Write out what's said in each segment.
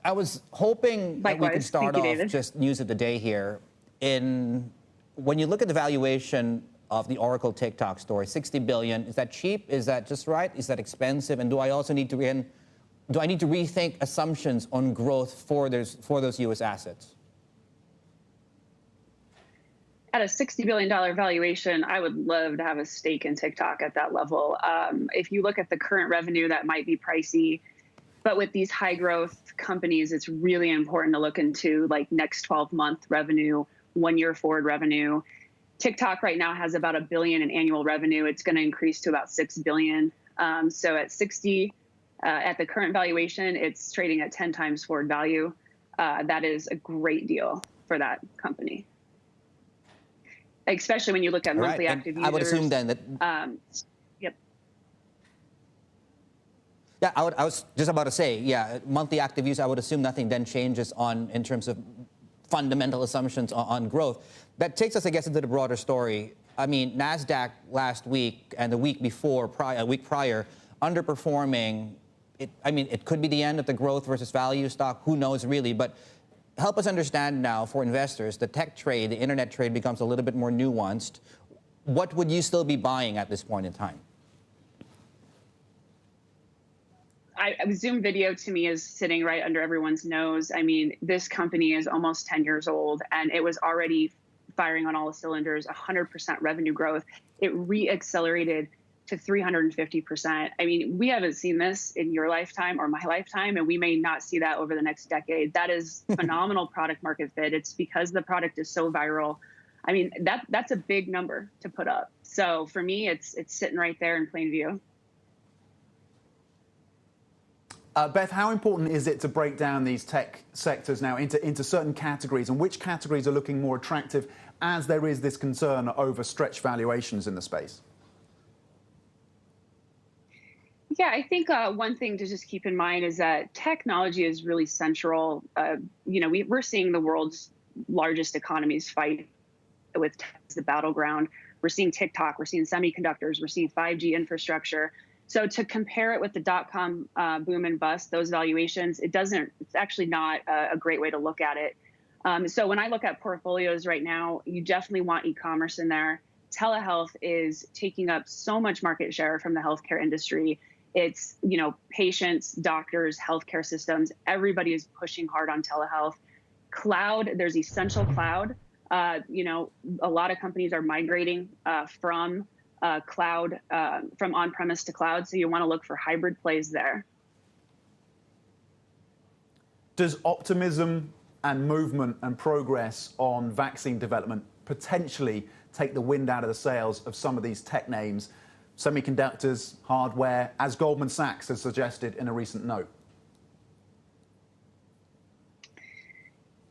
I was hoping that we could Likewise. start Thank you, off David. just news of the day here. When you look at the valuation of the Oracle TikTok story, 60 billion, is that cheap? Is that just right? Is that expensive? And do I also need to rethink assumptions on growth for those U.S. assets? At a $60 billion valuation, I would love to have a stake in TikTok at that level. If you look at the current revenue, that might be pricey. But with these high growth companies, it's really important to look into like next 12-month revenue, 1 year forward revenue. TikTok right now has about $1 billion in annual revenue. It's going to increase to about $6 billion. So at 60, at the current valuation, it's trading at 10 times forward value. That is a great deal for that company, especially when you look at monthly active users. I would assume then that. Yep. Yeah, I was just about to say, yeah, monthly active users. I would assume nothing then changes in terms of fundamental assumptions on growth. That takes us, I guess, into the broader story. I mean, NASDAQ last week and the week before, a week prior, underperforming. It could be the end of the growth versus value stock. Who knows, really? But help us understand now, for investors, the tech trade, the internet trade becomes a little bit more nuanced. What would you still be buying at this point in time? Zoom video to me is sitting right under everyone's nose. I mean, this company is almost 10 years old, and it was already firing on all the cylinders, 100% revenue growth. It re-accelerated to 350%. I mean, we haven't seen this in your lifetime or my lifetime, and we may not see that over the next decade. That is phenomenal product market fit. It's because the product is so viral. I mean, that's a big number to put up. So for me, it's sitting right there in plain view. Beth, how important is it to break down these tech sectors now into certain categories, and which categories are looking more attractive as there is this concern over stretched valuations in the space? Yeah, I think one thing to just keep in mind is that technology is really central. We're seeing the world's largest economies fight with tech as the battleground. We're seeing TikTok, we're seeing semiconductors, we're seeing 5G infrastructure. So to compare it with the dot-com boom and bust, those valuations, it's actually not a great way to look at it. So when I look at portfolios right now, you definitely want e-commerce in there. Telehealth is taking up so much market share from the healthcare industry. It's, patients, doctors, healthcare systems, everybody is pushing hard on telehealth. Cloud, there's essential cloud. A lot of companies are migrating from cloud, from on-premise to cloud. So you want to look for hybrid plays there. Does optimism and movement and progress on vaccine development potentially take the wind out of the sails of some of these tech names, semiconductors, hardware, as Goldman Sachs has suggested in a recent note?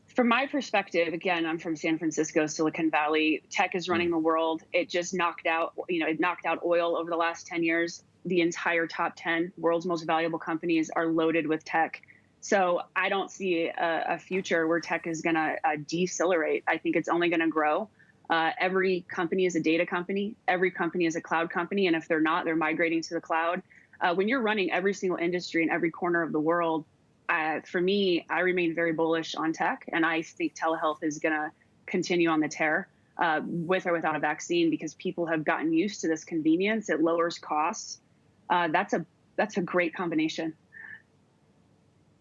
From my perspective, again, I'm from San Francisco, Silicon Valley. Tech is running the world. It just knocked out oil over the last 10 years. The entire top 10 world's most valuable companies are loaded with tech. So I don't see a future where tech is going to decelerate. I think it's only going to grow. Every company is a data company. Every company is a cloud company. And if they're not, they're migrating to the cloud. When you're running every single industry in every corner of the world, for me, I remain very bullish on tech. And I think telehealth is going to continue on the tear with or without a vaccine, because people have gotten used to this convenience. It lowers costs. That's a great combination.